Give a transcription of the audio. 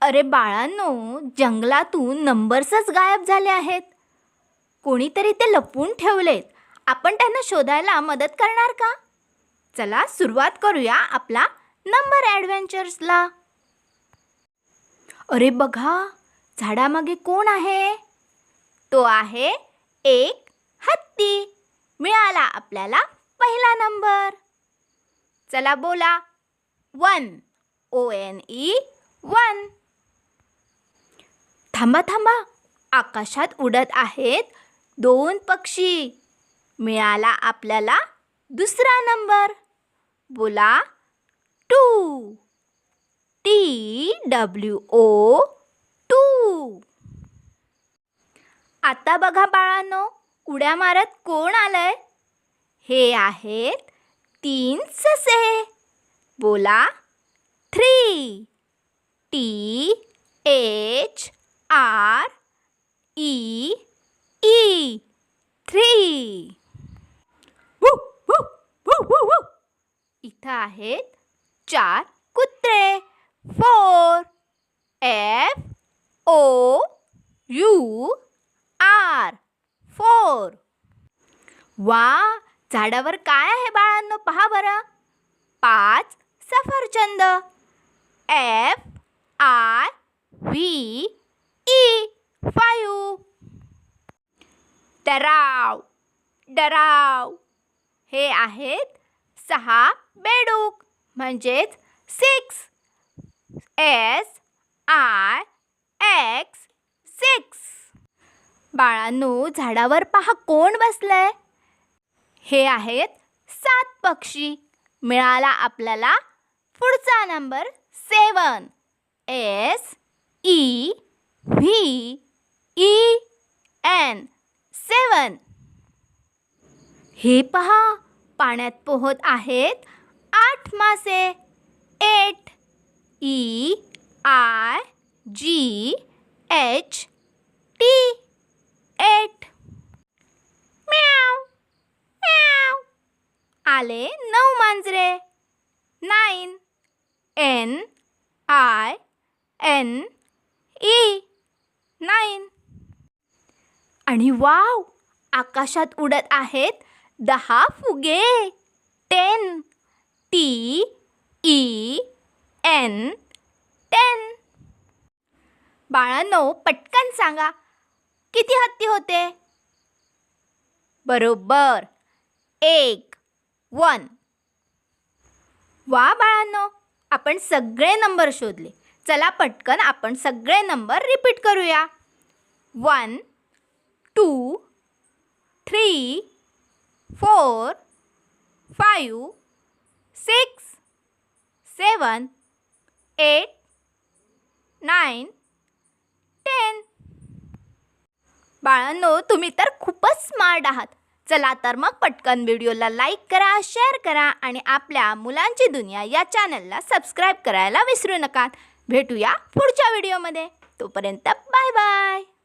अरे बाळांनो, जंगलातून नंबर्सच गायब झाले आहेत. कोणीतरी ते लपवून ठेवलेत. आपण त्यांना शोधायला मदत करणार का? चला सुरुवात करूया आपला नंबर ॲडव्हेंचर्सला. अरे बघा, झाडामागे कोण आहे? तो आहे एक हत्ती. मिळाला आपल्याला पहिला नंबर. चला बोला 1. ONE 1. थांबा थांबा, आकाशात उडत आहेत 2 पक्षी. मिळाला आपल्याला दुसरा नंबर. बोला 2. TWO 2. आता बघा बाळांनो, उड्या मारत कोण आलंय? हे आहेत 3 ससे. बोला 3. THREE 3. इथं आहेत 4 कुत्रे. 4. FOUR 4. वा, झाडावर काय आहे बाळांनो, पहा बरं. 5 सफरचंद. FIVE 5. डराव डराव. हे आहेत 6 बेडूक, म्हणजेच 6. SIX 6. बाळांनो, झाडावर पहा कोण बसलंय? हे आहेत 7 पक्षी. मिळाला आपल्याला पुढचा नंबर 7. SEVEN 7. हे पहा, पाण्यात पोहत आहेत 8 मासे. 8. EIGHT 8. म्याव म्याव. आले 9 मांजरे. 9. NINE 9. आणि वाव, आकाशात उडत आहेत 10 फुगे. 10. TEN 10. बाळांनो, पटकन सांगा, किती हत्ती होते? बरोबर, 1. वा बाळांनो, आपण सगळे नंबर शोधले. चला पटकन आपण सगळे नंबर रिपीट करूया. 1 2 3 4 5 6 7 8 9 10. बाळांनो, तुम्ही तर खूपच स्मार्ट आहात. चला तर मग पटकन व्हिडिओला लाईक करा, शेअर करा आणि आपल्या मुलांची दुनिया या चॅनलला सबस्क्राईब करायला विसरू नका. भेटूया पुढच्या व्हिडिओमध्ये. तोपर्यंत बाय बाय.